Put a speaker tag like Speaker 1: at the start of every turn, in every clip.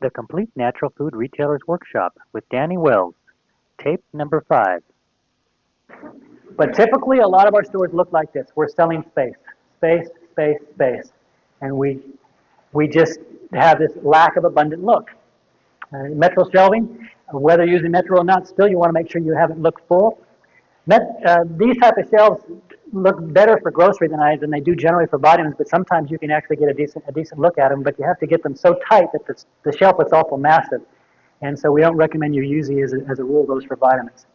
Speaker 1: The Complete Natural Food Retailer's Workshop with Danny Wells, tape number 5. But typically, a lot of our stores look like this. We're selling space, space, space, space. And we just have this lack of abundant look. Metro shelving, whether using Metro or not, still you want to make sure you have it look full. These type of shelves look better for grocery than they do generally for vitamins, but sometimes you can actually get a decent look at them, but you have to get them so tight that the shelf looks awful massive. And so we don't recommend you using as a rule those for vitamins.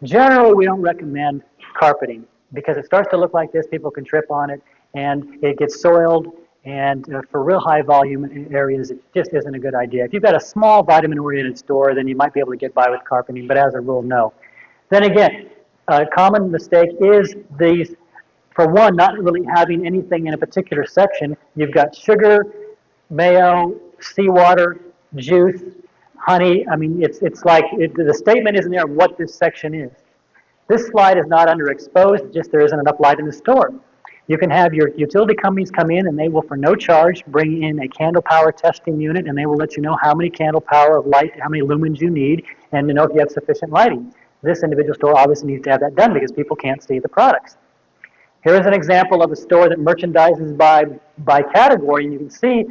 Speaker 1: Generally, we don't recommend carpeting because it starts to look like this. People can trip on it, and it gets soiled. And for real high volume areas, it just isn't a good idea. If you've got a small vitamin-oriented store, then you might be able to get by with carpeting, but as a rule, no. Then again, a common mistake is these, for one, not really having anything in a particular section. You've got sugar, mayo, seawater, juice, honey. I mean, it's like the statement isn't there of what this section is. This slide is not underexposed, just there isn't enough light in the store. You can have your utility companies come in and they will, for no charge, bring in a candle power testing unit, and they will let you know how many candle power of light, how many lumens you need, and to know if you have sufficient lighting. This individual store obviously needs to have that done because people can't see the products. Here is an example of a store that merchandises by category, and you can see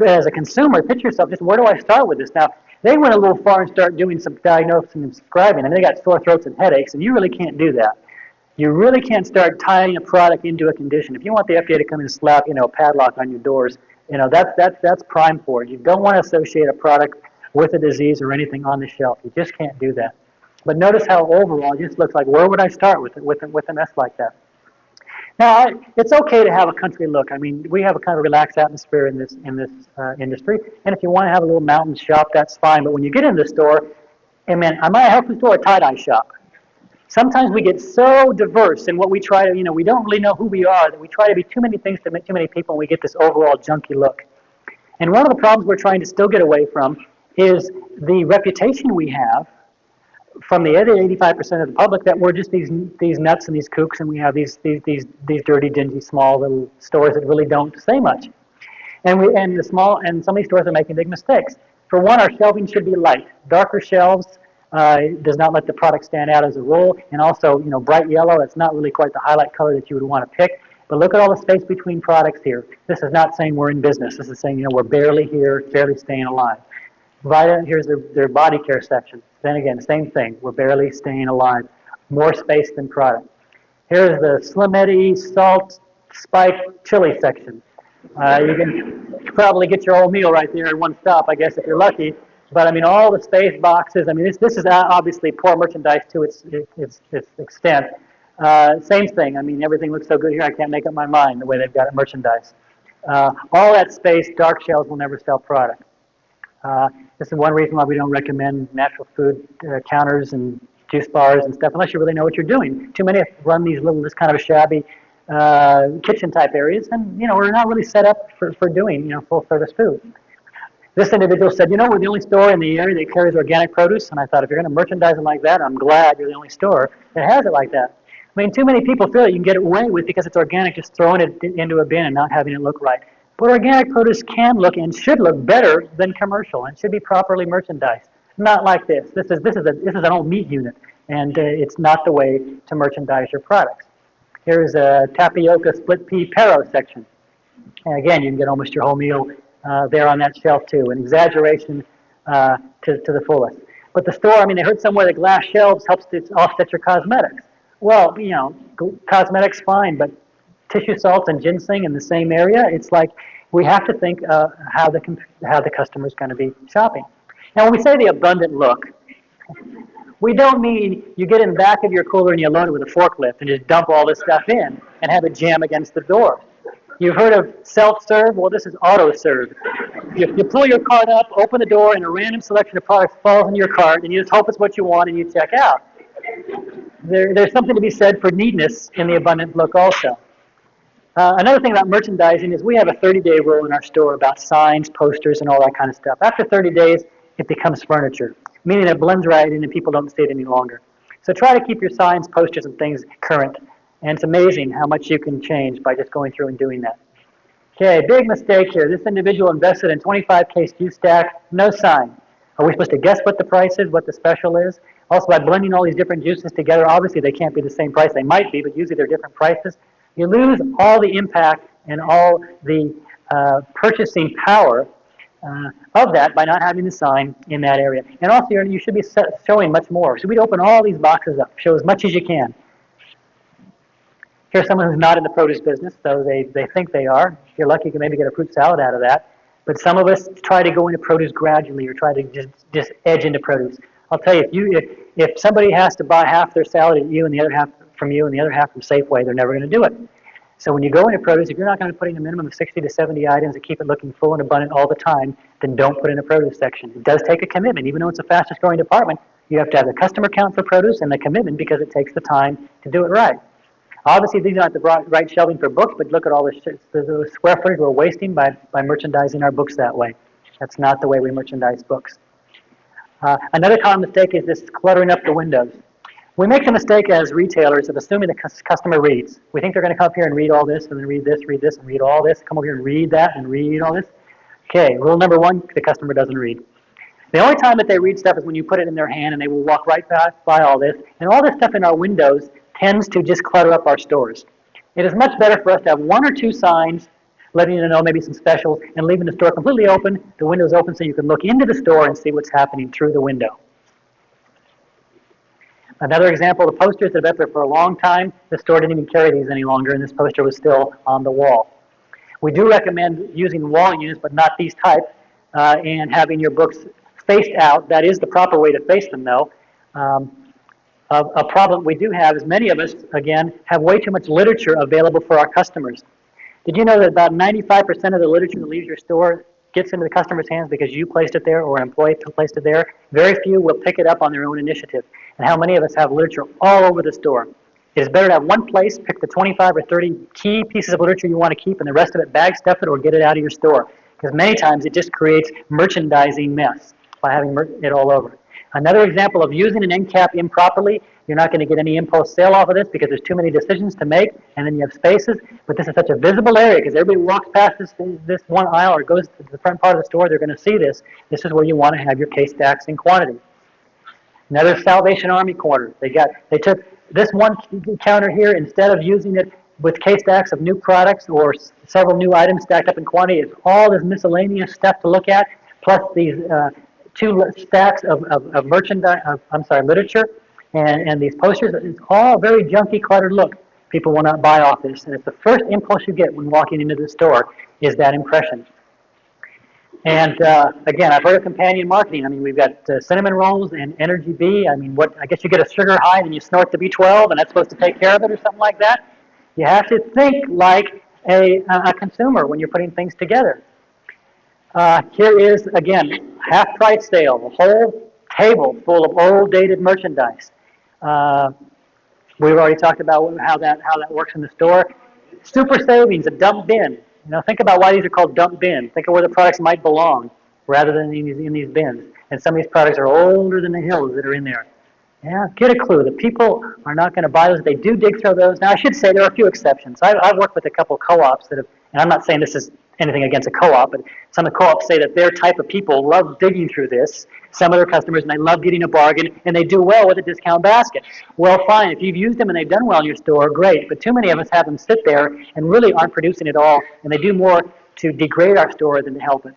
Speaker 1: as a consumer, picture yourself, just where do I start with this? Now, they went a little far and start doing some diagnosing and prescribing, and they got sore throats and headaches, and you really can't do that. You really can't start tying a product into a condition. If you want the FDA to come in and slap, a padlock on your doors, that's prime for it. You don't want to associate a product with a disease or anything on the shelf. You just can't do that. But notice how overall it just looks like, where would I start with a mess like that? Now, it's okay to have a country look. I mean, we have a kind of relaxed atmosphere in this industry, and if you want to have a little mountain shop, that's fine. But when you get in the store, I might help the store a tie-dye shop. Sometimes we get so diverse in what we try to, we don't really know who we are, that we try to be too many things to too many people, and we get this overall junky look. And one of the problems we're trying to still get away from is the reputation we have from the other 85% of the public that we're just these nuts and these kooks, and we have these dirty, dingy, small little stores that really don't say much. And some of these stores are making big mistakes. For one, our shelving should be light. Darker shelves does not let the product stand out as a rule, and also, bright yellow, that's not really quite the highlight color that you would want to pick. But look at all the space between products here. This is not saying we're in business. This is saying, we're barely here, barely staying alive. Here's their body care section. Then again, same thing. We're barely staying alive. More space than product. Here's the Slim Eddy salt spike chili section. You can probably get your whole meal right there in one stop, I guess, if you're lucky. But all the space boxes. This is obviously poor merchandise to its extent. Same thing. Everything looks so good here. I can't make up my mind the way they've got it merchandised. All that space, dark shelves will never sell product. This is one reason why we don't recommend natural food counters and juice bars and stuff unless you really know what you're doing. Too many run this kind of shabby kitchen type areas, and we're not really set up for doing full service food. This individual said, we're the only store in the area that carries organic produce, and I thought, if you're going to merchandise it like that, I'm glad you're the only store that has it like that. Too many people feel that you can get away with because it's organic, just throwing it into a bin and not having it look right. But organic produce can look and should look better than commercial, and should be properly merchandised. Not like this. This is an old meat unit, and it's not the way to merchandise your products. Here's a tapioca split pea Pero section. And again, you can get almost your whole meal there on that shelf too. An exaggeration to the fullest. But the store, they heard somewhere that glass shelves helps to offset your cosmetics. Well, cosmetics fine, but tissue salts and ginseng in the same area, it's like we have to think how the customer's going to be shopping. Now, when we say the abundant look, we don't mean you get in the back of your cooler and you load it with a forklift and just dump all this stuff in and have it jam against the door. You've heard of self-serve? Well, this is auto-serve. You pull your cart up, open the door, and a random selection of products falls in your cart, and you just hope it's what you want and you check out. There's something to be said for neatness in the abundant look also. Another thing about merchandising is we have a 30-day rule in our store about signs, posters, and all that kind of stuff. After 30 days, it becomes furniture, meaning it blends right in and people don't see it any longer. So try to keep your signs, posters, and things current. And it's amazing how much you can change by just going through and doing that. Okay, big mistake here. This individual invested in 25 case juice stack, no sign. Are we supposed to guess what the price is, what the special is? Also, by blending all these different juices together, obviously they can't be the same price. They might be, but usually they're different prices. You lose all the impact and all the purchasing power of that by not having the sign in that area. And also, you should be showing much more. So we'd open all these boxes up, show as much as you can. Here's someone who's not in the produce business, so they think they are. If you're lucky, you can maybe get a fruit salad out of that. But some of us try to go into produce gradually or try to just edge into produce. I'll tell you, if somebody has to buy half their salad at you and the other half from you and the other half from Safeway, they're never going to do it. So when you go into produce, if you're not going to put in a minimum of 60 to 70 items to keep it looking full and abundant all the time, then don't put in a produce section. It does take a commitment. Even though it's the fastest growing department, you have to have the customer count for produce and the commitment because it takes the time to do it right. Obviously, these aren't the right shelving for books, but look at all the square footage we're wasting by merchandising our books that way. That's not the way we merchandise books. Another common mistake is this cluttering up the windows. We make the mistake as retailers of assuming the customer reads. We think they're going to come up here and read all this, and then read this, and read all this, come over here and read that, and read all this. Okay, rule number one, the customer doesn't read. The only time that they read stuff is when you put it in their hand, and they will walk right by all this. And all this stuff in our windows tends to just clutter up our stores. It is much better for us to have one or two signs letting you know maybe some specials and leaving the store completely open, the windows open so you can look into the store and see what's happening through the window. Another example, the posters that have been up there for a long time, the store didn't even carry these any longer, and this poster was still on the wall. We do recommend using wall units, but not these type, and having your books faced out. That is the proper way to face them, though. A problem we do have is many of us, again, have way too much literature available for our customers. Did you know that about 95% of the literature that leaves your store gets into the customer's hands because you placed it there or an employee placed it there? Very few will pick it up on their own initiative. And how many of us have literature all over the store? It is better to have one place, pick the 25 or 30 key pieces of literature you want to keep, and the rest of it bag stuff it or get it out of your store. Because many times it just creates merchandising mess by having it all over. Another example of using an end cap improperly, you're not going to get any impulse sale off of this because there's too many decisions to make, and then you have spaces. But this is such a visible area because everybody walks past this one aisle or goes to the front part of the store, they're going to see this. This is where you want to have your case stacks in quantity. Another Salvation Army corner. They took this one counter here, instead of using it with case stacks of new products or several new items stacked up in quantity, it's all this miscellaneous stuff to look at, plus these two stacks of literature and these posters. It's all very junky, cluttered look. People will not buy off this, and it's the first impulse you get when walking into the store is that impression. And again, I've heard of companion marketing. I mean, we've got cinnamon rolls and Energy B. I mean, I guess you get a sugar high and you snort the B12, and that's supposed to take care of it or something like that. You have to think like a consumer when you're putting things together. Here is, again, half-price sale, a whole table full of old, dated merchandise. We've already talked about how that works in the store. Super savings, a dump bin. You know, think about why these are called dump bins. Think of where the products might belong rather than in these bins. And some of these products are older than the hills that are in there. Yeah, get a clue. The people are not going to buy those. They do dig through those. Now, I should say there are a few exceptions. I've worked with a couple co-ops that have, and I'm not saying this is anything against a co-op, but some of the co-ops say that their type of people love digging through this. Some of their customers, and they love getting a bargain, and they do well with a discount basket. Well, fine. If you've used them and they've done well in your store, great. But too many of us have them sit there and really aren't producing at all, and they do more to degrade our store than to help it.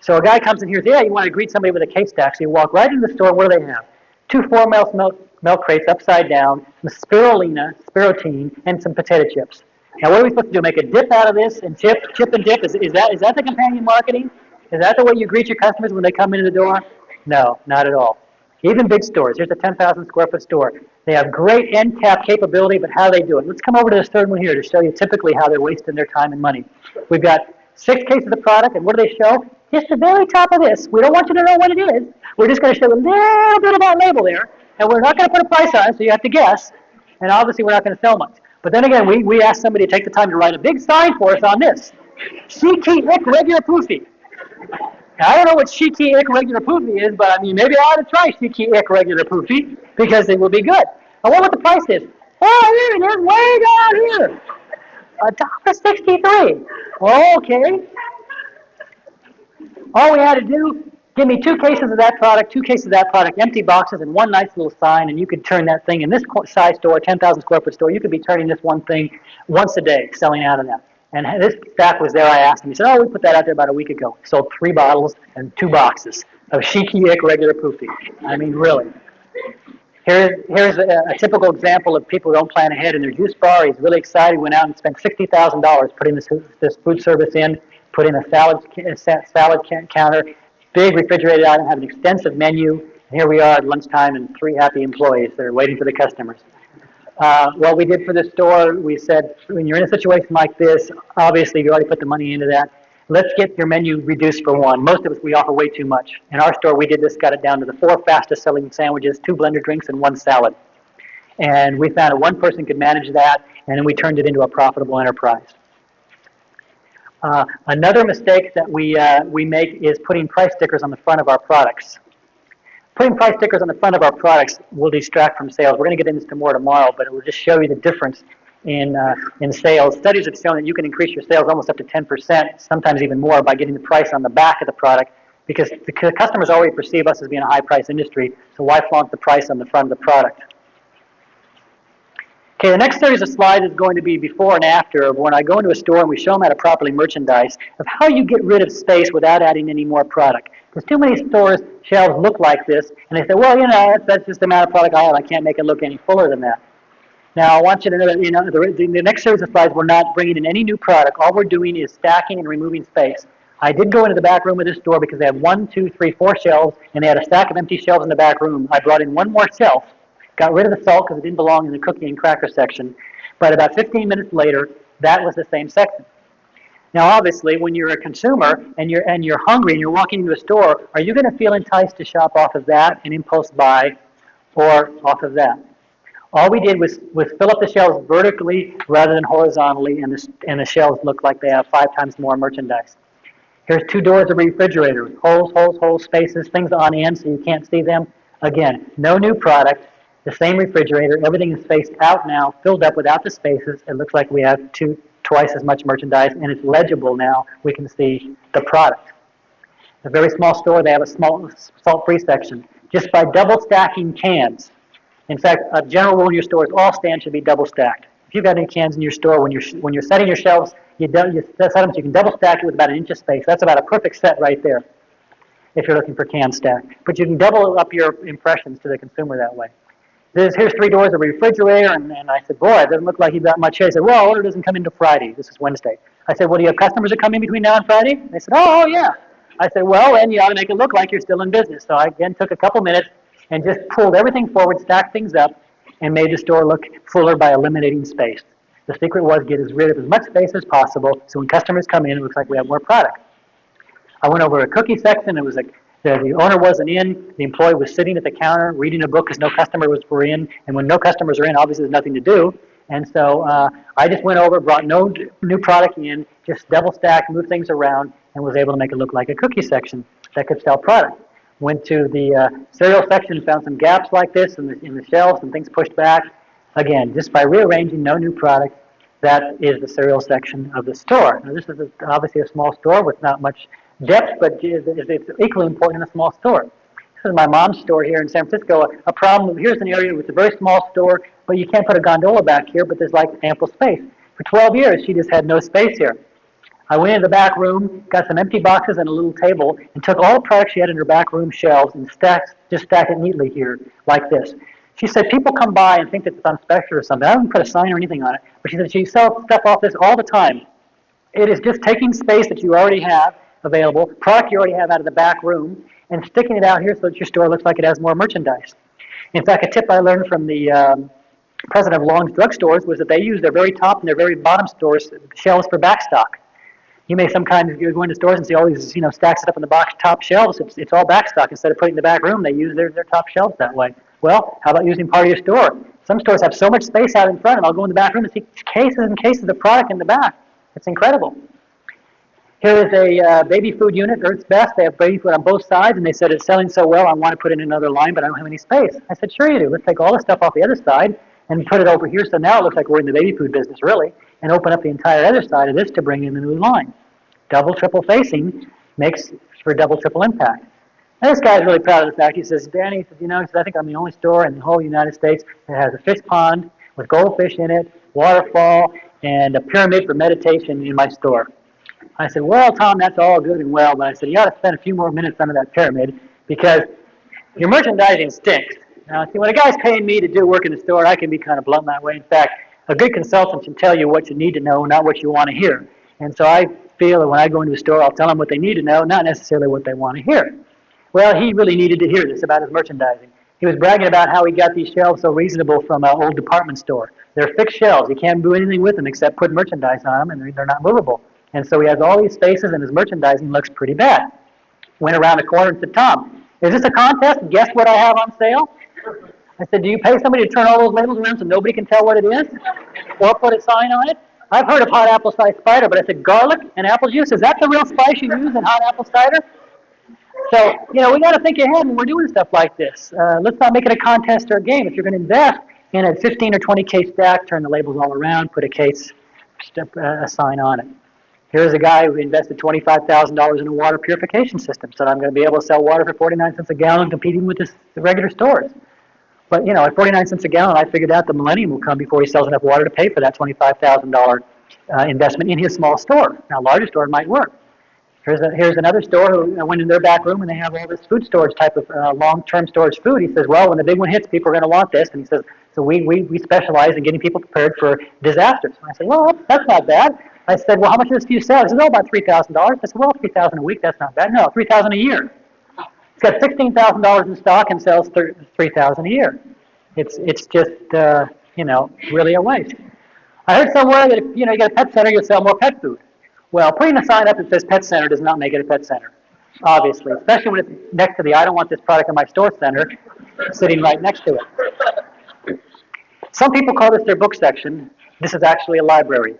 Speaker 1: So a guy comes in here and says, yeah, you want to greet somebody with a case stack. So you walk right into the store. What do they have? 2 4-ounce milk crates upside down, some spirulina, spirotine, and some potato chips. Now, what are we supposed to do? Make a dip out of this and chip and dip? Is that the companion marketing? Is that the way you greet your customers when they come into the door? No, not at all. Even big stores. Here's a 10,000 square foot store. They have great end cap capability, but how do they do it? Let's come over to this third one here to show you typically how they're wasting their time and money. We've got 6 cases of product, and what do they show? Just the very top of this. We don't want you to know what it is. We're just going to show a little bit of that label there, and we're not going to put a price on it, so you have to guess, and obviously we're not going to sell much. But then again, we asked somebody to take the time to write a big sign for us on this. Shiki Ik Regular Poofy. Now, I don't know what Shiki Ik Regular Poofy is, but I mean, maybe I ought to try Shiki Ik Regular Poofy, because it will be good. I wonder what the price is. Oh, here it is, way down here. $1.63. Okay. All we had to do, give me 2 cases of that product, 2 cases of that product, empty boxes, and one nice little sign, and you could turn that thing in this size store, 10,000 square foot store. You could be turning this one thing once a day, selling out of that. And this staff was there. I asked him. He said, "Oh, we put that out there about a week ago. Sold 3 bottles and 2 boxes of Shiki Ick regular poofy." I mean, really. Here's a typical example of people who don't plan ahead in their juice bar. He's really excited. Went out and spent $60,000 putting this food service in, put in a salad counter, big refrigerated item, have an extensive menu. And here we are at lunchtime and 3 happy employees that are waiting for the customers. What we did for the store, we said, when you're in a situation like this, obviously you already put the money into that. Let's get your menu reduced for one. Most of us, we offer way too much. In our store, we did this, got it down to the 4 fastest selling sandwiches, 2 blender drinks, and 1 salad. And we found that one person could manage that, and then we turned it into a profitable enterprise. Another mistake that we make is putting price stickers on the front of our products. Putting price stickers on the front of our products will distract from sales. We're going to get into this more tomorrow, but it will just show you the difference in sales. Studies have shown that you can increase your sales almost up to 10%, sometimes even more, by getting the price on the back of the product, because the customers already perceive us as being a high-price industry, so why flaunt the price on the front of the product? Okay, the next series of slides is going to be before and after of when I go into a store and we show them how to properly merchandise, of how you get rid of space without adding any more product. Because too many stores' shelves look like this, and they say, well, that's just the amount of product I have. I can't make it look any fuller than that. Now, I want you to know that the next series of slides, we're not bringing in any new product. All we're doing is stacking and removing space. I did go into the back room of this store because they had 1, 2, 3, 4 shelves, and they had a stack of empty shelves in the back room. I brought in one more shelf, got rid of the salt because it didn't belong in the cookie and cracker section. But about 15 minutes later, that was the same section. Now, obviously, when you're a consumer and you're hungry and you're walking into a store, are you going to feel enticed to shop off of that and impulse buy, or off of that? All we did was fill up the shelves vertically rather than horizontally, and the shelves look like they have 5 times more merchandise. Here's 2 doors of refrigerators, holes, spaces, things on end so you can't see them. Again, no new product, the same refrigerator, everything is spaced out now, filled up without the spaces. It looks like we have twice as much merchandise, and it's legible now. We can see the product. A very small store, they have a small salt-free section. Just by double stacking cans. In fact, a general rule in your store is all stands should be double stacked. If you've got any cans in your store, when you're setting your shelves, you set them so you can double stack it with about 1 inch of space. That's about a perfect set right there, if you're looking for can stack. But you can double up your impressions to the consumer that way. Here's 3 doors of a refrigerator, and I said, boy, it doesn't look like you've got much here. He said, well, order doesn't come into Friday. This is Wednesday. I said, well, do you have customers that come in between now and Friday? They said, oh, yeah. I said, well, then you ought to make it look like you're still in business. So I again took a couple minutes and just pulled everything forward, stacked things up, and made the store look fuller by eliminating space. The secret was get rid of as much space as possible, so when customers come in, it looks like we have more product. I went over a cookie section. It was like the owner wasn't in. The employee was sitting at the counter reading a book because no customers were in. And when no customers are in, obviously there's nothing to do. And so I just went over, brought no new product in, just double stacked, moved things around, and was able to make it look like a cookie section that could sell product. Went to the cereal section, found some gaps like this in the shelves, some things pushed back. Again, just by rearranging no new product, that is the cereal section of the store. Now, this is obviously a small store with not much depth, but it's equally important in a small store. This is my mom's store here in San Francisco. A problem, here's an area with a very small store, but you can't put a gondola back here, but there's like ample space. For 12 years, she just had no space here. I went into the back room, got some empty boxes and a little table, and took all the products she had in her back room shelves and just stacked it neatly here, like this. She said people come by and think that it's on special or something. I didn't put a sign or anything on it, but she said she sells stuff off this all the time. It is just taking space that you already have available, product you already have out of the back room, and sticking it out here so that your store looks like it has more merchandise. In fact, a tip I learned from the president of Long's Drugstores was that they use their very top and their very bottom stores shelves for backstock. You may sometimes go into stores and see all these, stacks up on the top shelves. It's all backstock. Instead of putting it in the back room, they use their top shelves that way. Well, how about using part of your store? Some stores have so much space out in front, and I'll go in the back room and see cases and cases of product in the back. It's incredible. Here is a baby food unit, Earth's Best. They have baby food on both sides, and they said it's selling so well, I want to put in another line, but I don't have any space. I said, sure you do. Let's take all the stuff off the other side and put it over here. So now it looks like we're in the baby food business, really, and open up the entire other side of this to bring in the new line. Double, triple facing makes for double, triple impact. And this guy's really proud of the fact. He says, Danny, he says, he says, I think I'm the only store in the whole United States that has a fish pond with goldfish in it, waterfall, and a pyramid for meditation in my store. I said, well, Tom, that's all good and well, but I said, you ought to spend a few more minutes under that pyramid because your merchandising stinks. Now, see, when a guy's paying me to do work in the store, I can be kind of blunt that way. In fact, a good consultant can tell you what you need to know, not what you want to hear. And so I feel that when I go into a store, I'll tell them what they need to know, not necessarily what they want to hear. Well, he really needed to hear this about his merchandising. He was bragging about how he got these shelves so reasonable from an old department store. They're fixed shelves. You can't do anything with them except put merchandise on them, and they're not movable. And so he has all these spaces, and his merchandising looks pretty bad. Went around the corner and said, Tom, is this a contest? Guess what I have on sale? I said, do you pay somebody to turn all those labels around so nobody can tell what it is? Or put a sign on it? I've heard of hot apple cider, but I said, garlic and apple juice, is that the real spice you use in hot apple cider? So, we got to think ahead when we're doing stuff like this. Let's not make it a contest or a game. If you're going to invest in a 15 or 20 case stack, turn the labels all around, put a sign on it. Here's a guy who invested $25,000 in a water purification system. Said, I'm going to be able to sell water for 49 cents a gallon competing with the regular stores. But, at 49 cents a gallon, I figured out the millennium will come before he sells enough water to pay for that $25,000 investment in his small store. Now, a larger store might work. Here's another store who went in their back room and they have all this food storage type of long-term storage food. He says, well, when the big one hits, people are going to want this. And he says, so we specialize in getting people prepared for disasters. And I said, well, that's not bad. I said, well, how much of this do you sell? He said, oh, about $3,000. I said, well, $3,000 a week, that's not bad. No, $3,000 a year. He's got $16,000 in stock and sells $3,000 a year. It's just, really a waste. I heard somewhere that if, you got a pet center, you'll sell more pet food. Well, putting a sign up that says pet center does not make it a pet center, obviously, especially when it's next to the I don't want this product in my store center sitting right next to it. Some people call this their book section. This is actually a library.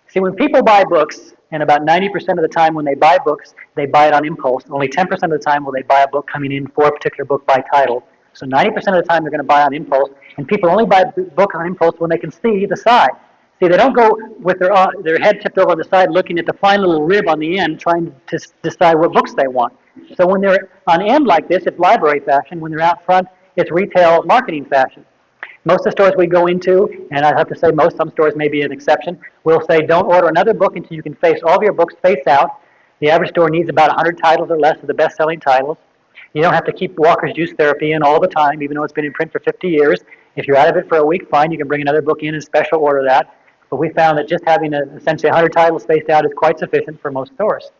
Speaker 1: See, when people buy books, and about 90% of the time when they buy books, they buy it on impulse. Only 10% of the time will they buy a book coming in for a particular book by title. So 90% of the time they're going to buy on impulse, and people only buy a book on impulse when they can see the side. See, they don't go with their head tipped over on the side looking at the fine little rib on the end trying to decide what books they want. So when they're on end like this, it's library fashion. When they're out front, it's retail marketing fashion. Most of the stores we go into, and I have to say some stores may be an exception, will say don't order another book until you can face all of your books face out. The average store needs about 100 titles or less of the best-selling titles. You don't have to keep Walker's Juice Therapy in all the time, even though it's been in print for 50 years. If you're out of it for a week, fine, you can bring another book in and special order that. But we found that just having essentially 100 titles spaced out is quite sufficient for most stores.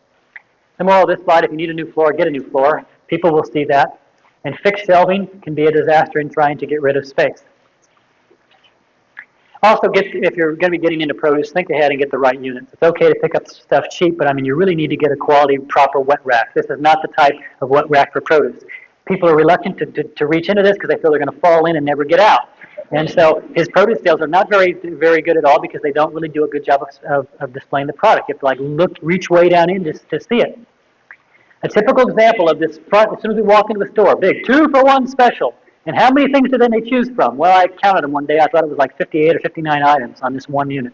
Speaker 1: The moral of this slide, if you need a new floor, get a new floor. People will see that. And fixed shelving can be a disaster in trying to get rid of space. Also, if you're going to be getting into produce, think ahead and get the right units. It's okay to pick up stuff cheap, but you really need to get a quality, proper wet rack. This is not the type of wet rack for produce. People are reluctant to reach into this because they feel they're going to fall in and never get out. And so his produce sales are not very, very good at all because they don't really do a good job of displaying the product. You have to reach way down in to see it. A typical example of this front, as soon as we walk into the store, big 2-for-1 special. And how many things did they choose from? Well, I counted them one day. I thought it was like 58 or 59 items on this one unit.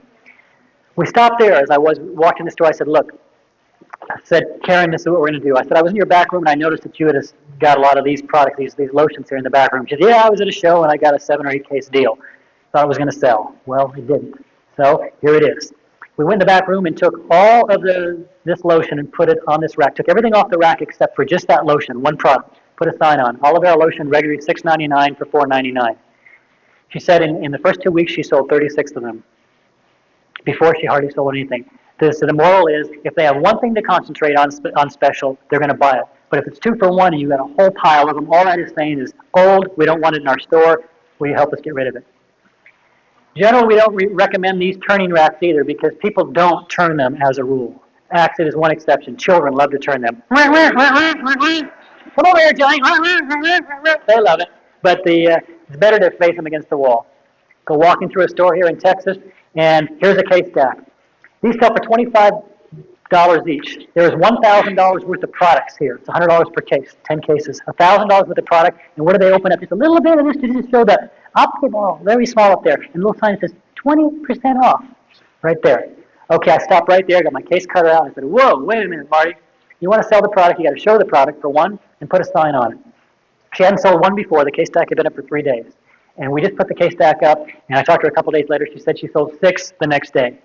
Speaker 1: We stopped there. As I walked in the store, I said, look, I said, Karen, this is what we're going to do. I said, I was in your back room and I noticed that you had got a lot of these products, these lotions here in the back room. She said, yeah, I was at a show and I got a 7 or 8 case deal. Thought it was going to sell. Well, it didn't. So here it is. We went in the back room and took all of this lotion and put it on this rack. Took everything off the rack except for just that lotion, one product. Put a sign on. All of our lotion regularly $6.99 for $4.99. She said in the first 2 weeks she sold 36 of them. Before she hardly sold anything. So the moral is, if they have one thing to concentrate on special, they're going to buy it. But if it's 2-for-1 and you've got a whole pile of them, all that is saying is old, we don't want it in our store, will you help us get rid of it? Generally, we don't recommend these turning racks either because people don't turn them as a rule. Actually, there's one exception. Children love to turn them. Come over here, Johnny. They love it. But it's better to face them against the wall. Go walking through a store here in Texas, and here's a case stack. These sell for $25 each. There is $1,000 worth of products here. It's $100 per case, 10 cases. $1,000 worth of product, and what do they open up? Just a little bit of this to just show the optimal, very small up there, and a little sign that says 20% off right there. Okay, I stopped right there, I got my case cutter out, and I said, whoa, wait a minute, Marty. You want to sell the product, you got to show the product for one, and put a sign on it. She hadn't sold one before. The case stack had been up for 3 days. And we just put the case stack up, and I talked to her a couple days later. She said she sold 6 the next day.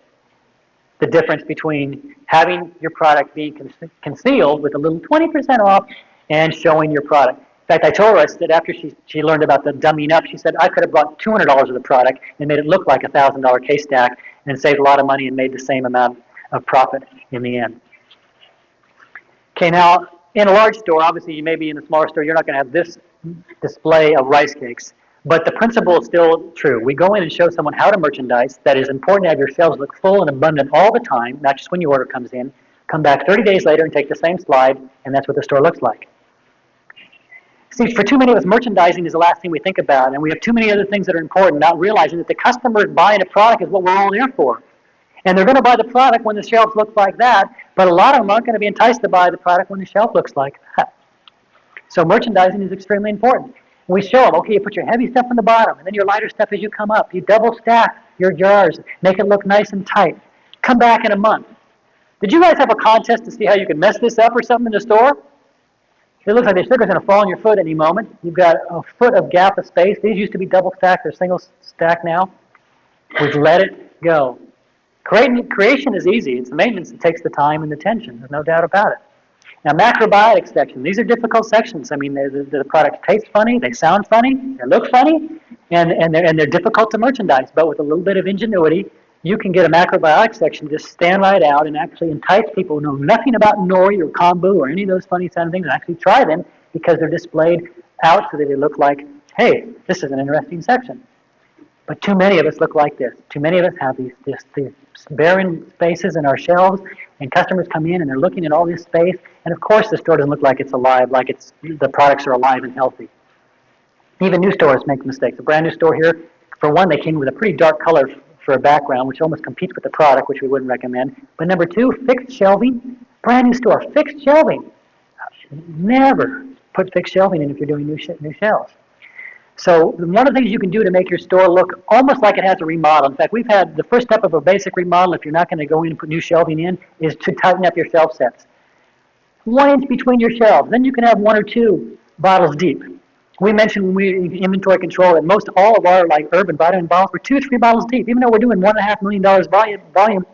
Speaker 1: The difference between having your product being concealed with a little 20% off and showing your product. In fact, I told her that after she learned about the dummying up, she said, I could have bought $200 of the product and made it look like a $1,000 case stack and saved a lot of money and made the same amount of profit in the end. Okay, now, in a large store, obviously you may be in a smaller store, you're not going to have this display of rice cakes. But the principle is still true. We go in and show someone how to merchandise. That is important to have your shelves look full and abundant all the time, not just when your order comes in. Come back 30 days later and take the same slide, and that's what the store looks like. See, for too many of us, merchandising is the last thing we think about, and we have too many other things that are important, not realizing that the customer buying a product is what we're all there for. And they're going to buy the product when the shelf looks like that, but a lot of them aren't going to be enticed to buy the product when the shelf looks like that. So merchandising is extremely important. We show them, okay, you put your heavy stuff on the bottom, and then your lighter stuff as you come up. You double stack your jars, make it look nice and tight. Come back in a month. Did you guys have a contest to see how you could mess this up or something in the store? It looks like the sugar's going to fall on your foot any moment. You've got a foot of gap of space. These used to be double stacked. They're single stack now. We've let it go. Creation is easy. It's the maintenance that takes the time and the attention. There's no doubt about it. Now, macrobiotics section. These are difficult sections. I mean, the products taste funny, they sound funny, they look funny, and they're difficult to merchandise. But with a little bit of ingenuity, you can get a macrobiotics section, just stand right out and actually entice people who know nothing about nori or kombu or any of those funny sounding things and actually try them because they're displayed out so that they look like, hey, this is an interesting section. But too many of us look like this. Too many of us have these barren spaces in our shelves, and customers come in and they're looking at all this space, and of course the store doesn't look like it's alive, like the products are alive and healthy. Even new stores make mistakes. A brand new store here, for one, they came with a pretty dark color for a background, which almost competes with the product, which we wouldn't recommend. But number two, fixed shelving. Brand new store, fixed shelving. Never put fixed shelving in if you're doing new shelves. So one of the things you can do to make your store look almost like it has a remodel. In fact, we've had the first step of a basic remodel, if you're not going to go in and put new shelving in, is to tighten up your shelf sets. 1 inch between your shelves. Then you can have 1 or 2 bottles deep. We mentioned when we inventory control that most all of our like urban vitamin bottles were 2 or 3 bottles deep. Even though we're doing $1.5 million volume,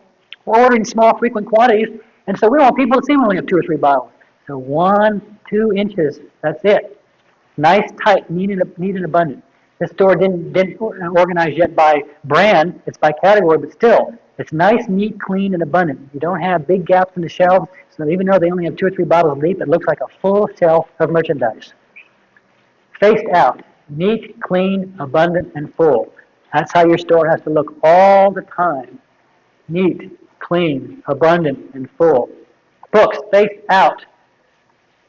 Speaker 1: we're ordering small, frequent quantities, and so we don't want people to see we only have 2 or 3 bottles. So 1, 2 inches. That's it. Nice, tight, neat and abundant. This store didn't organize yet by brand. It's by category, but still, it's nice, neat, clean, and abundant. You don't have big gaps in the shelves, so even though they only have 2 or 3 bottles deep, it looks like a full shelf of merchandise. Faced out, neat, clean, abundant, and full. That's how your store has to look all the time. Neat, clean, abundant, and full. Books, faced out.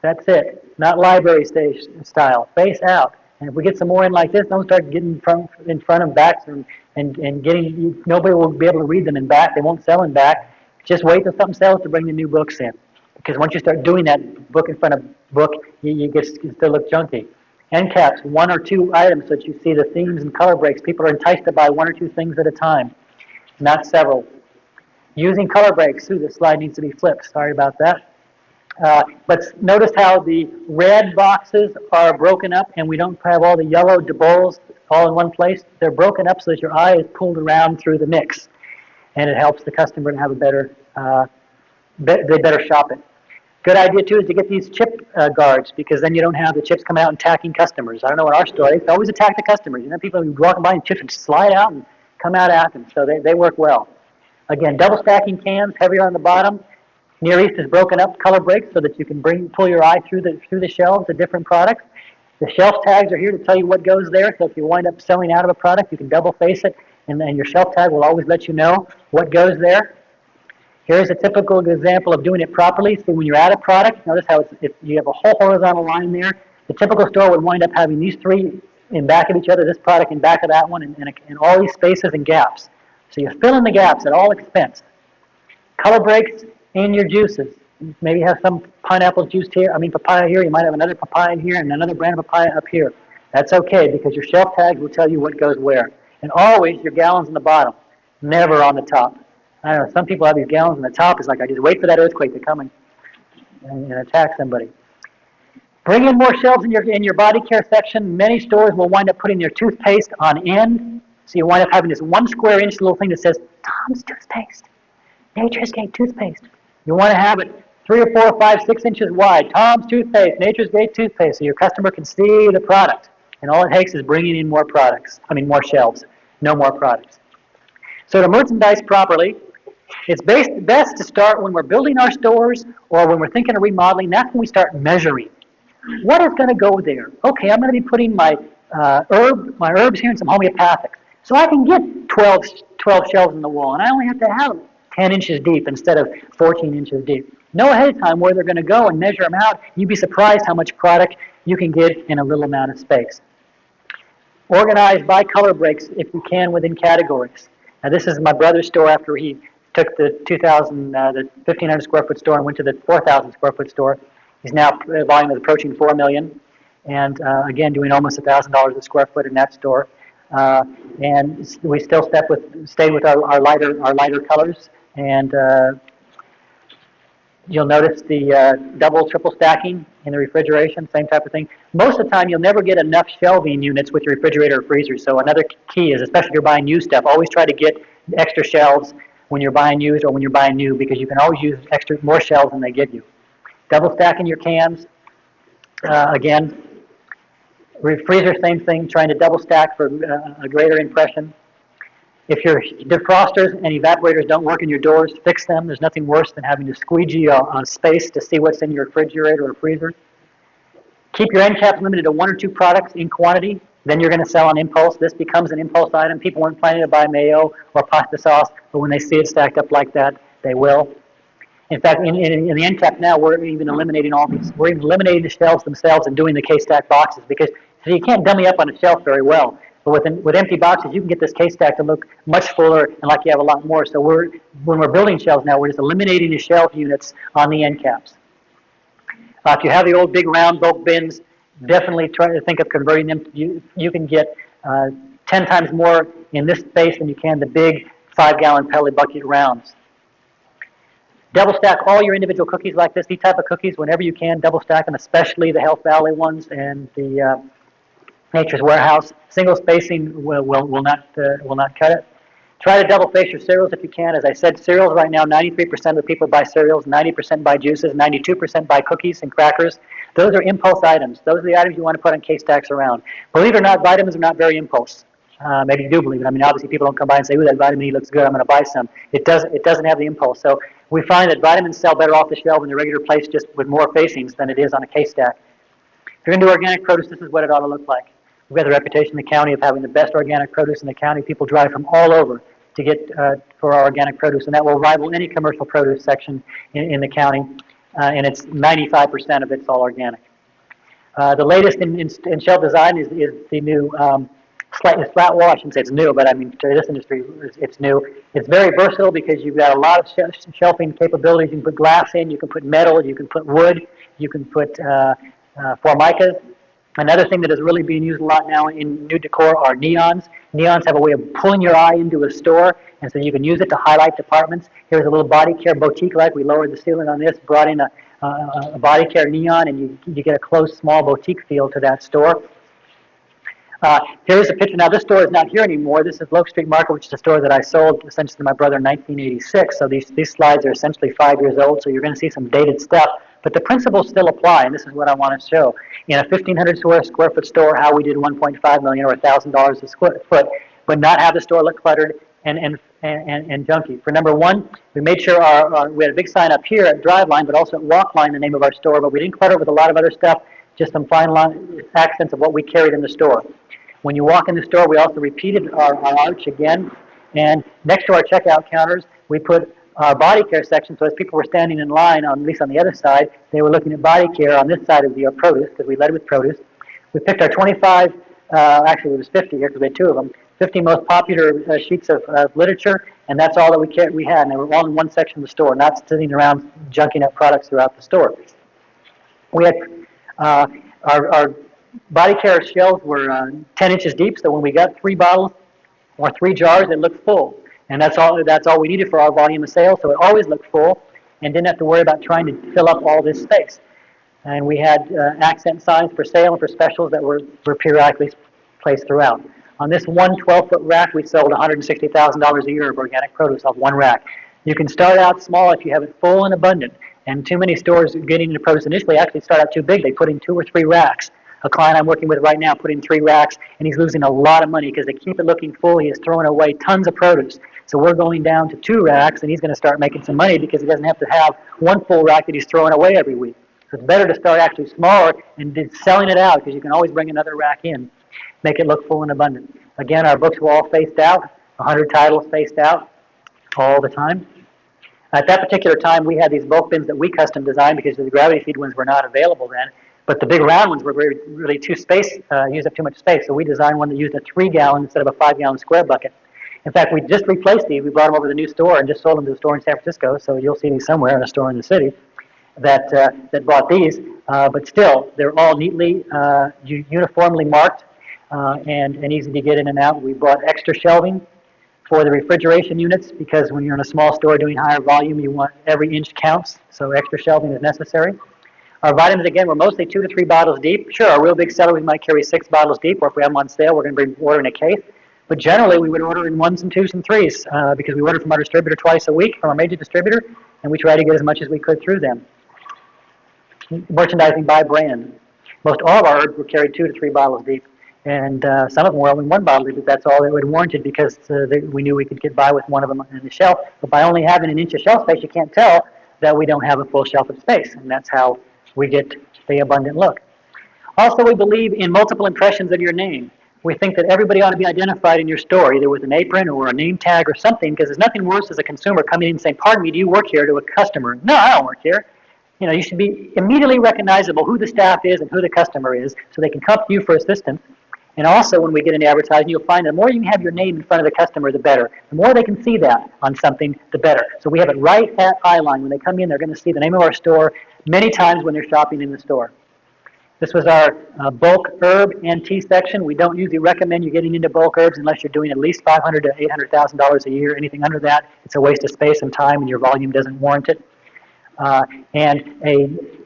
Speaker 1: That's it. Not library style. Face out. And if we get some more in like this, don't start getting in front of backs and getting, nobody will be able to read them in back. They won't sell in back. Just wait till something sells to bring the new books in. Because once you start doing that, book in front of book, you still look junky. End caps, 1 or 2 items so that you see the themes and color breaks. People are enticed to buy 1 or 2 things at a time, not several. Using color breaks. Ooh, this slide needs to be flipped. Sorry about that. But notice how the red boxes are broken up and we don't have all the yellow bowls all in one place. They're broken up so that your eye is pulled around through the mix. And it helps the customer to have a better, they better shop it. Good idea too is to get these chip guards because then you don't have the chips coming out and attacking customers. I don't know in our store, they always attack the customers. You know, people walking by and chips would slide out and come out at them. So they work well. Again, double stacking cans, heavier on the bottom. Near East is broken up color breaks so that you can pull your eye through the shelves of different products. The shelf tags are here to tell you what goes there. So if you wind up selling out of a product, you can double face it, and then your shelf tag will always let you know what goes there. Here's a typical example of doing it properly. So when you're at a product, notice how you have a whole horizontal line there. The typical store would wind up having these 3 in back of each other, this product in back of that one, and all these spaces and gaps. So you fill in the gaps at all expense. Color breaks, in your juices. Maybe you have some pineapple juice here, papaya here, you might have another papaya here and another brand of papaya up here. That's okay because your shelf tags will tell you what goes where. And always your gallons on the bottom, never on the top. I don't know, some people have these gallons on the top. It's like I just wait for that earthquake to come and attack somebody. Bring in more shelves in your body care section. Many stores will wind up putting their toothpaste on end. So you wind up having this 1 square inch little thing that says, Tom's toothpaste, Nature's Gate toothpaste. You want to have it 3 or 4 or 5, 6 inches wide. Tom's toothpaste, Nature's Gate toothpaste, so your customer can see the product. And all it takes is bringing in more more shelves, no more products. So to merchandise properly, it's best to start when we're building our stores or when we're thinking of remodeling. That's when we start measuring. What is going to go there? Okay, I'm going to be putting my herbs here and some homeopathics. So I can get 12 shelves in the wall, and I only have to have 10 inches deep instead of 14 inches deep. Know ahead of time where they're going to go and measure them out. You'd be surprised how much product you can get in a little amount of space. Organize by color breaks if you can within categories. Now this is my brother's store after he took the 1,500 square foot store and went to the 4,000 square foot store. He's now volume is approaching 4 million, and again doing almost $1,000 a square foot in that store. And we still stay with our lighter colors, and you'll notice the double, triple stacking in the refrigeration, same type of thing. Most of the time, you'll never get enough shelving units with your refrigerator or freezer. So another key is, especially if you're buying used stuff, always try to get extra shelves when you're buying used or when you're buying new, because you can always use more shelves than they give you. Double stacking your cans, again. Freezer, same thing, trying to double stack for a greater impression. If your defrosters and evaporators don't work in your doors, fix them. There's nothing worse than having to squeegee on space to see what's in your refrigerator or freezer. Keep your end caps limited to 1 or 2 products in quantity. Then you're going to sell on impulse. This becomes an impulse item. People weren't planning to buy mayo or pasta sauce, but when they see it stacked up like that, they will. In fact, in the end cap now, we're even eliminating all these. We're even eliminating the shelves themselves and doing the K-stack boxes, because so you can't dummy up on a shelf very well. But with empty boxes, you can get this K-stack to look much fuller and like you have a lot more. So when we're building shelves now, we're just eliminating the shelf units on the end caps. If you have the old big round bulk bins, definitely try to think of converting them. You can get 10 times more in this space than you can the big 5-gallon Pelly bucket rounds. Double stack all your individual cookies like this. These type of cookies, whenever you can, double stack them, especially the Health Valley ones and the Nature's Warehouse. Single spacing will not cut it. Try to double face your cereals if you can. As I said, cereals right now, 93% of the people buy cereals, 90% buy juices, 92% buy cookies and crackers. Those are impulse items. Those are the items you want to put on K-stacks around. Believe it or not, vitamins are not very impulse. Maybe you do believe it. Obviously people don't come by and say, ooh, that vitamin E looks good, I'm going to buy some. It doesn't have the impulse. So we find that vitamins sell better off the shelf in the regular place just with more facings than it is on a K-stack. If you're going to do organic produce, this is what it ought to look like. We've got the reputation in the county of having the best organic produce in the county. People drive from all over to get for our organic produce, and that will rival any commercial produce section in the county, and it's 95% of it's all organic. The latest in shelf design is the new slightly flat wall. I shouldn't say it's new, but to this industry, it's new. It's very versatile because you've got a lot of shelving capabilities. You can put glass in, you can put metal, you can put wood, you can put Formica. Another thing that is really being used a lot now in new decor are neons. Neons have a way of pulling your eye into a store, and so you can use it to highlight departments. Here's a little body care boutique, like we lowered the ceiling on this, brought in a body care neon, and you get a close, small boutique feel to that store. Here's a picture. Now, this store is not here anymore. This is Loke Street Market, which is a store that I sold essentially to my brother in 1986. So these slides are essentially 5 years old, so you're going to see some dated stuff. But the principles still apply, and this is what I want to show. In a 1,500 square foot store, how we did $1.5 million or $1,000 a square foot, but not have the store look cluttered and junky. For number one, we made sure we had a big sign up here at Driveline, but also at Walkline, the name of our store, but we didn't clutter it with a lot of other stuff, just some fine line accents of what we carried in the store. When you walk in the store, we also repeated our arch again, and next to our checkout counters, we put our body care section, so as people were standing in line, at least on the other side, they were looking at body care on this side of the produce, because we led with produce. We picked our 25, actually it was 50 here because we had 2 of them, 50 most popular sheets of literature, and that's all that we had, and they were all in one section of the store, not sitting around junking up products throughout the store. We had our body care shelves were 10 inches deep, so when we got 3 bottles or 3 jars, it looked full, and that's all we needed for our volume of sales. So it always looked full, and didn't have to worry about trying to fill up all this space. And we had accent signs for sale and for specials that were periodically placed throughout. On this one 12-foot rack, we sold $160,000 a year of organic produce off one rack. You can start out small if you have it full and abundant. And too many stores getting into produce initially actually start out too big. They put in 2 or 3 racks. A client I'm working with right now put in 3 racks, and he's losing a lot of money because they keep it looking full. He is throwing away tons of produce. So we're going down to 2 racks, and he's going to start making some money because he doesn't have to have one full rack that he's throwing away every week. So it's better to start actually smaller and selling it out because you can always bring another rack in, make it look full and abundant. Again, our books were all faced out, 100 titles faced out all the time. At that particular time, we had these bulk bins that we custom designed because the gravity feed ones were not available then. But the big round ones were really used up too much space. So we designed one that used a 3-gallon instead of a 5-gallon square bucket. In fact, we just replaced these. We brought them over to the new store and just sold them to the store in San Francisco. So you'll see these somewhere in a store in the city that bought these. But still, they're all neatly, uniformly marked and easy to get in and out. We bought extra shelving for the refrigeration units because when you're in a small store doing higher volume, you want every inch counts. So extra shelving is necessary. Our vitamins, again, were mostly 2 to 3 bottles deep. Sure, our real big seller, we might carry 6 bottles deep, or if we have them on sale, we're going to be ordering a case. But generally, we would order in 1s and 2s and 3s because we order from our distributor twice a week, from our major distributor, and we try to get as much as we could through them. Merchandising by brand. Most all of our herbs were carried 2 to 3 bottles deep, and some of them were only 1 bottle deep, but that's all that would warranted because we knew we could get by with one of them on the shelf. But by only having an inch of shelf space, you can't tell that we don't have a full shelf of space, and that's how we get the abundant look. Also, we believe in multiple impressions of your name. We think that everybody ought to be identified in your store, either with an apron or a name tag or something, because there's nothing worse as a consumer coming in and saying, "Pardon me, do you work here?" to a customer. "No, I don't work here." You know, you should be immediately recognizable who the staff is and who the customer is, so they can come to you for assistance. And also, when we get into advertising, you'll find the more you can have your name in front of the customer, the better. The more they can see that on something, the better. So we have it right at eye line. When they come in, they're going to see the name of our store many times when they're shopping in the store. This was our bulk herb and tea section. We don't usually recommend you getting into bulk herbs unless you're doing at least $500,000 to $800,000 a year. Anything under that, it's a waste of space and time, and your volume doesn't warrant it. And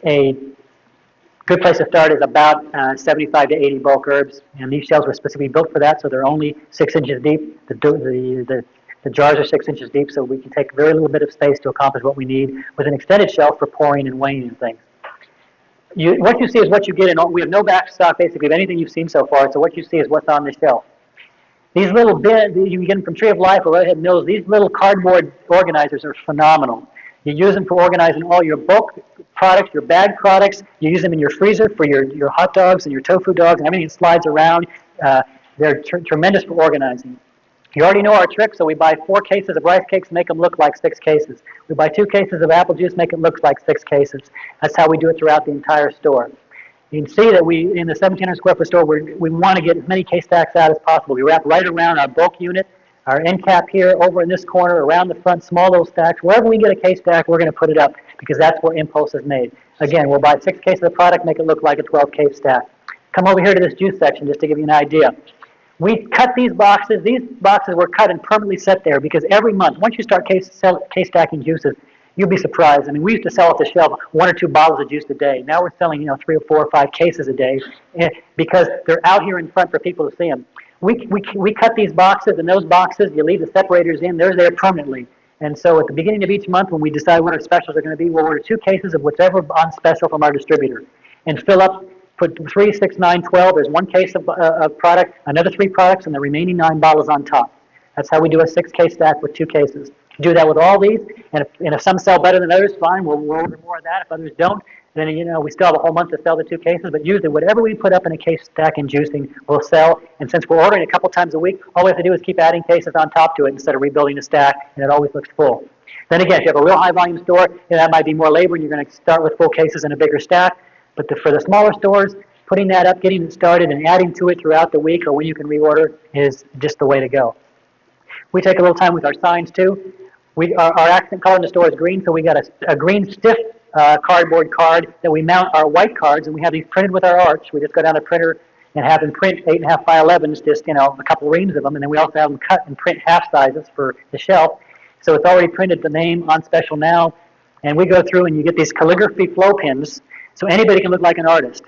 Speaker 1: a good place to start is about 75 to 80 bulk herbs, and these shelves were specifically built for that, so they're only 6 inches deep. The jars are 6 inches deep, so we can take very little bit of space to accomplish what we need with an extended shelf for pouring and weighing and things. What you see is what you get, and we have no back stock basically of anything you've seen so far, so what you see is what's on the shelf. These little bins, you can get them from Tree of Life or Redhead Mills, these little cardboard organizers are phenomenal. You use them for organizing all your bulk products, your bag products. You use them in your freezer for your hot dogs and your tofu dogs and everything that slides around. They're tremendous for organizing. You already know our trick, so we buy 4 cases of rice cakes, make them look like 6 cases. We buy 2 cases of apple juice, make it look like 6 cases. That's how we do it throughout the entire store. You can see that we, in the 1,700 square foot store, we want to get as many case stacks out as possible. We wrap right around our bulk unit, our end cap here, over in this corner, around the front, small little stacks. Wherever we get a case stack, we're going to put it up because that's where impulse is made. Again, we'll buy 6 cases of product, make it look like a 12 case stack. Come over here to this juice section just to give you an idea. We cut these boxes. These boxes were cut and permanently set there because every month, once you start case stacking juices, you'll be surprised. I mean, we used to sell off the shelf 1 or 2 bottles of juice a day. Now we're selling, 3 or 4 or 5 cases a day because they're out here in front for people to see them. We cut these boxes, and those boxes, you leave the separators in, they're there permanently. And so at the beginning of each month, when we decide what our specials are going to be, we'll order 2 cases of whatever on special from our distributor and fill up, put 3, 6, 9, 12. There's 1 case of product, another 3 products, and the remaining 9 bottles on top. That's how we do a 6-case stack with 2 cases. Do that with all these, and if some sell better than others, fine, we'll order more of that. If others don't, then we still have a whole month to sell the 2 cases, but usually whatever we put up in a case stack in juicing will sell, and since we're ordering a couple times a week, all we have to do is keep adding cases on top to it instead of rebuilding the stack, and it always looks full. Then again, if you have a real high volume store, that might be more labor, and you're going to start with full cases in a bigger stack, but for the smaller stores, putting that up, getting it started, and adding to it throughout the week or when you can reorder is just the way to go. We take a little time with our signs too. Our accent color in the store is green, so we got a green stiff cardboard card that we mount our white cards, and we have these printed with our arch. We just go down to the printer and have them print 8.5 by 11s, just a couple reams of them, and then we also have them cut and print half sizes for the shelf. So it's already printed the name on special now, and we go through and you get these calligraphy flow pins, so anybody can look like an artist.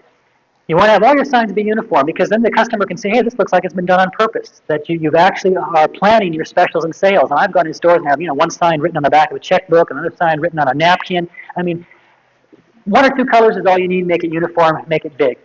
Speaker 1: You want to have all your signs be uniform because then the customer can say, hey, this looks like it's been done on purpose, that you've actually are planning your specials and sales. And I've gone in stores and have, one sign written on the back of a checkbook, another sign written on a napkin. I mean, one or two colors is all you need, make it uniform, make it big.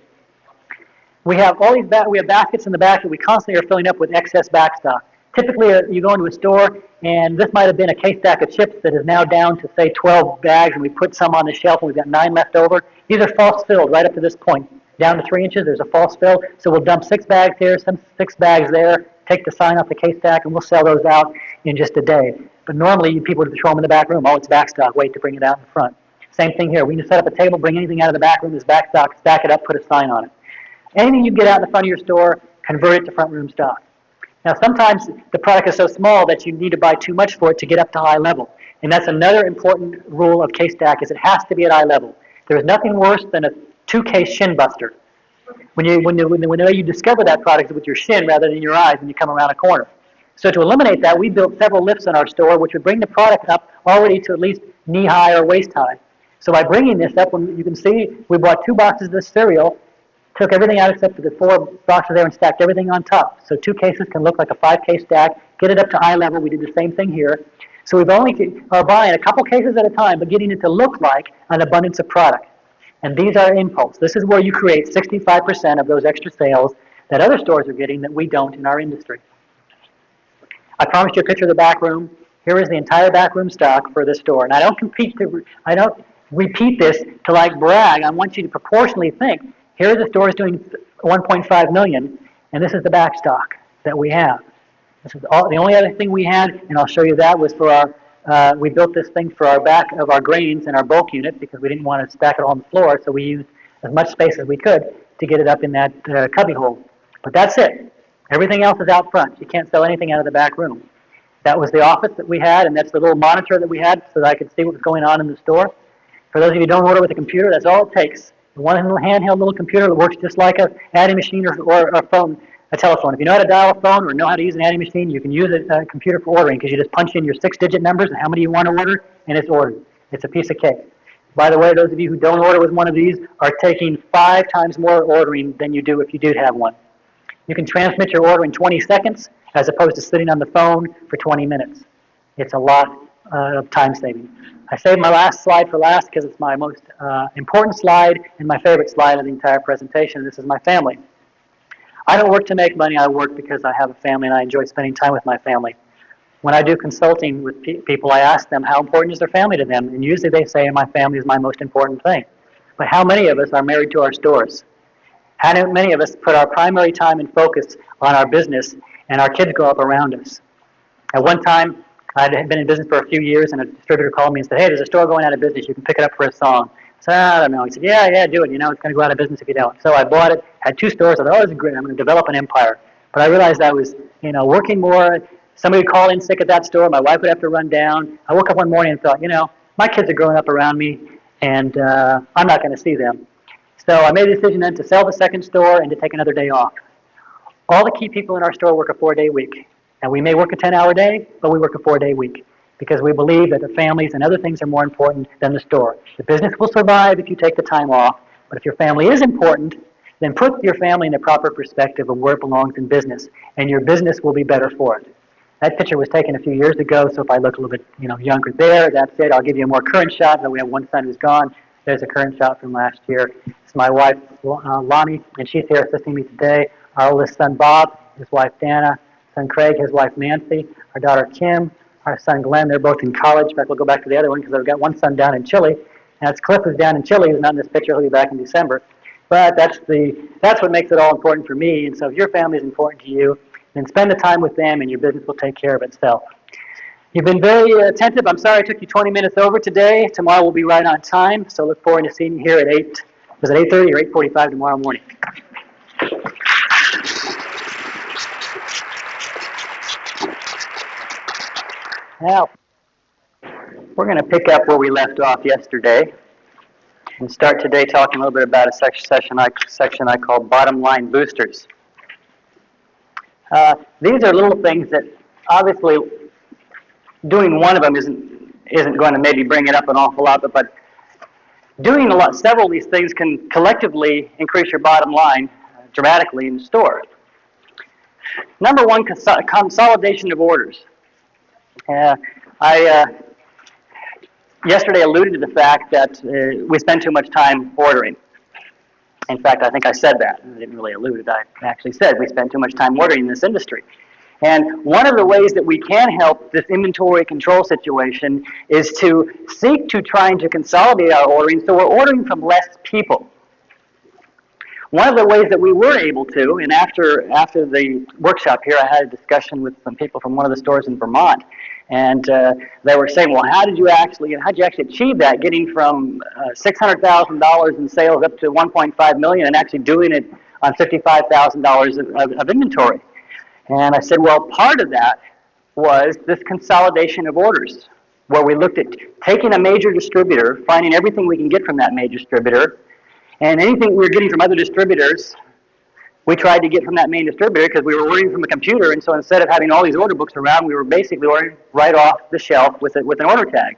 Speaker 1: We have all these we have baskets in the back that we constantly are filling up with excess back stock. Typically, you go into a store, and this might have been a case stack of chips that is now down to, say, 12 bags, and we put some on the shelf, and we've got 9 left over. These are false filled right up to this point. Down to 3 inches, there's a false fill. So we'll dump 6 bags here, some 6 bags there, take the sign off the case stack, and we'll sell those out in just a day. But normally, people would throw them in the back room. Oh, it's back stock. Wait to bring it out in front. Same thing here. We can set up a table, bring anything out of the back room as back stock, stack it up, put a sign on it. Anything you get out in the front of your store, convert it to front room stock. Now, sometimes the product is so small that you need to buy too much for it to get up to eye level. And that's another important rule of case stack is it has to be at eye level. There is nothing worse than a 2-case shin buster. When you discover that product is with your shin rather than your eyes when you come around a corner. So to eliminate that, we built several lifts in our store which would bring the product up already to at least knee-high or waist-high. So by bringing this up, when you can see, we bought 2 boxes of this cereal, took everything out except for the 4 boxes there and stacked everything on top. So 2 cases can look like a 5-case stack, get it up to eye level. We did the same thing here. So we've only are buying a couple cases at a time, but getting it to look like an abundance of product. And these are impulse. This is where you create 65% of those extra sales that other stores are getting that we don't in our industry. I promised you a picture of the back room. Here is the entire back room stock for this store. And I don't repeat this to like brag. I want you to proportionally think, here the store is doing 1.5 million, and this is the back stock that we have. This is the only other thing we had, and I'll show you that, was for our, we built this thing for our back of our grains and our bulk unit because we didn't want to stack it all on the floor, so we used as much space as we could to get it up in that cubby hole. But that's it. Everything else is out front. You can't sell anything out of the back room. That was the office that we had, and that's the little monitor that we had so that I could see what was going on in the store. For those of you who don't order with a computer, that's all it takes. One handheld little computer that works just like an adding machine or a phone, a telephone. If you know how to dial a phone or know how to use an adding machine, you can use a computer for ordering because you just punch in your 6-digit numbers and how many you want to order, and it's ordered. It's a piece of cake. By the way, those of you who don't order with one of these are taking 5 times more ordering than you do if you did have one. You can transmit your order in 20 seconds as opposed to sitting on the phone for 20 minutes. It's a lot of time saving. I saved my last slide for last because it's my most important slide and my favorite slide of the entire presentation. This is my family. I don't work to make money. I work because I have a family and I enjoy spending time with my family. When I do consulting with people, I ask them how important is their family to them, and usually they say my family is my most important thing. But how many of us are married to our stores? How many of us put our primary time and focus on our business and our kids grow up around us? At one time, I had been in business for a few years, and a distributor called me and said, hey, there's a store going out of business. You can pick it up for a song. I said, I don't know. He said, yeah, do it. It's going to go out of business if you don't. So I bought it, had 2 stores. I thought, oh, this is great. I'm going to develop an empire. But I realized I was, working more. Somebody would call in sick at that store. My wife would have to run down. I woke up one morning and thought, my kids are growing up around me, and I'm not going to see them. So I made a decision then to sell the second store and to take another day off. All the key people in our store work a 4-day week. And we may work a 10-hour day, but we work a 4-day week because we believe that the families and other things are more important than the store. The business will survive if you take the time off, but if your family is important, then put your family in the proper perspective of where it belongs in business, and your business will be better for it. That picture was taken a few years ago, so if I look a little bit younger there, that's it. I'll give you a more current shot. We have one son who's gone. There's a current shot from last year. It's my wife, Lonnie, and she's here assisting me today. Our oldest son, Bob, his wife, Dana, son Craig, his wife Nancy, our daughter Kim, our son Glenn. They're both in college. In fact, we'll go back to the other one because I've got one son down in Chile. And that's Cliff, who's down in Chile. He's not in this picture. He'll be back in December. But that's what makes it all important for me. And so if your family is important to you, then spend the time with them and your business will take care of itself. You've been very attentive. I'm sorry I took you 20 minutes over today. Tomorrow we'll be right on time. So look forward to seeing you here at 8 Is it 8:30 or 8:45 tomorrow morning? Now, we're going to pick up where we left off yesterday and start today talking a little bit about a section I call bottom line boosters. These are little things that obviously doing one of them isn't going to maybe bring it up an awful lot, but doing several of these things can collectively increase your bottom line dramatically in the store. Number one, consolidation of orders. I yesterday alluded to the fact that we spend too much time ordering. In fact, I think I said that. I didn't really allude. I actually said we spend too much time ordering in this industry. And one of the ways that we can help this inventory control situation is to seek to trying to consolidate our ordering so we're ordering from less people. One of the ways that we were able to, and after the workshop here, I had a discussion with some people from one of the stores in Vermont, and they were saying, well, how'd you actually achieve that, getting from $600,000 in sales up to $1.5 million and actually doing it on $55,000 of inventory? And I said, well, part of that was this consolidation of orders, where we looked at taking a major distributor, finding everything we can get from that major distributor, and anything we were getting from other distributors, we tried to get from that main distributor because we were ordering from a computer, and so instead of having all these order books around, we were basically ordering right off the shelf with an order tag.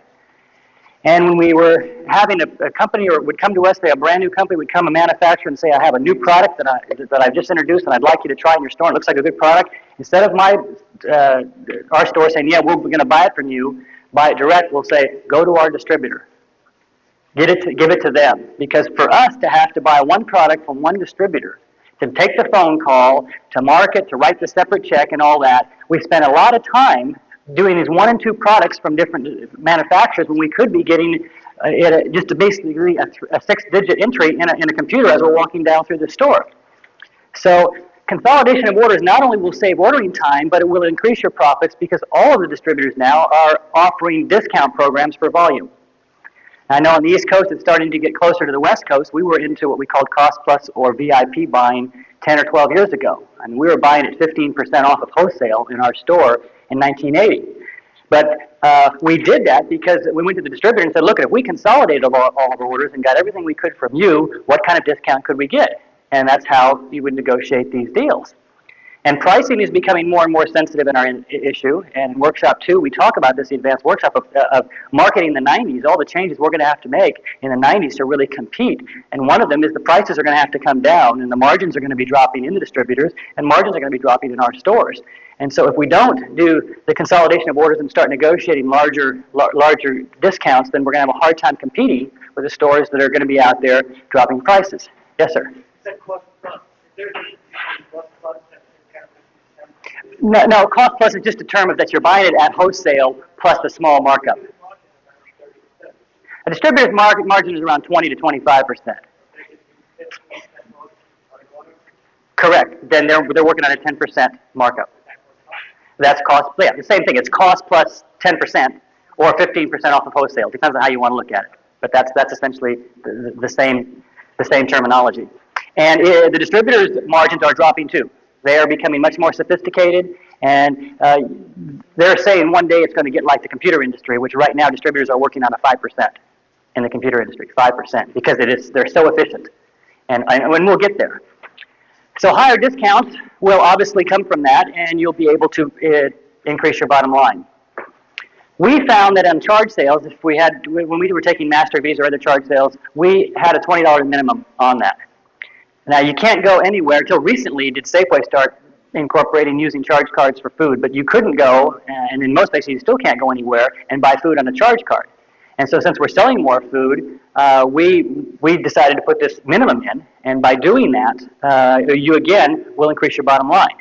Speaker 1: And when we were having a company, or would come to us, say a brand new company would come, a manufacturer, and say, I have a new product that I've just introduced and I'd like you to try in your store. It looks like a good product. Instead of our store saying, yeah, we're going to buy it from you, buy it direct, we'll say, go to our distributor. Give it to them. Because for us to have to buy one product from one distributor, to take the phone call, to mark it, to write the separate check and all that, we spent a lot of time doing these 1 and 2 products from different manufacturers when we could be getting just basically a 6-digit entry in a computer as we're walking down through the store. So consolidation of orders not only will save ordering time, but it will increase your profits because all of the distributors now are offering discount programs for volume. I know on the East Coast it's starting to get closer to the West Coast. We were into what we called cost plus or VIP buying 10 or 12 years ago. And we were buying at 15% off of wholesale in our store in 1980. But we did that because we went to the distributor and said, look, if we consolidated all of our orders and got everything we could from you, what kind of discount could we get? And that's how you would negotiate these deals. And pricing is becoming more and more sensitive in our issue. And in Workshop 2, we talk about this, the advanced workshop of marketing in the 90s, all the changes we're going to have to make in the 90s to really compete. And one of them is the prices are going to have to come down, and the margins are going to be dropping in the distributors, and margins are going to be dropping in our stores. And so if we don't do the consolidation of orders and start negotiating larger discounts, then we're going to have a hard time competing with the stores that are going to be out there dropping prices. Yes, sir? No, cost plus is just a term of that you're buying it at wholesale plus the small markup. A distributor's margin is around 20 to 25%. Correct. Then they're working on a 10% markup. That's cost. Yeah, the same thing. It's cost plus 10% or 15% off of wholesale. Depends on how you want to look at it. But that's essentially the same terminology. And the distributors' margins are dropping too. They are becoming much more sophisticated, and they're saying one day it's going to get like the computer industry, which right now distributors are working on a 5% in the computer industry, 5%, because they're so efficient. And we'll get there. So higher discounts will obviously come from that, and you'll be able to increase your bottom line. We found that on charge sales, when we were taking Master Visa or other charge sales, we had a $20 minimum on that. Now, you can't go anywhere. Until recently did Safeway start incorporating using charge cards for food, but you couldn't go, and in most places you still can't go anywhere and buy food on a charge card. And so since we're selling more food, we decided to put this minimum in, and by doing that, you again will increase your bottom line.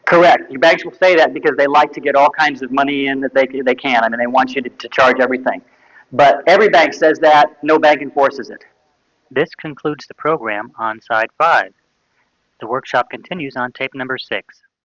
Speaker 1: Correct. Your banks will say that because they like to get all kinds of money in that they can. I mean, they want you to charge everything. But every bank says that. No bank enforces it. This concludes the program on Side 5. The workshop continues on tape number 6.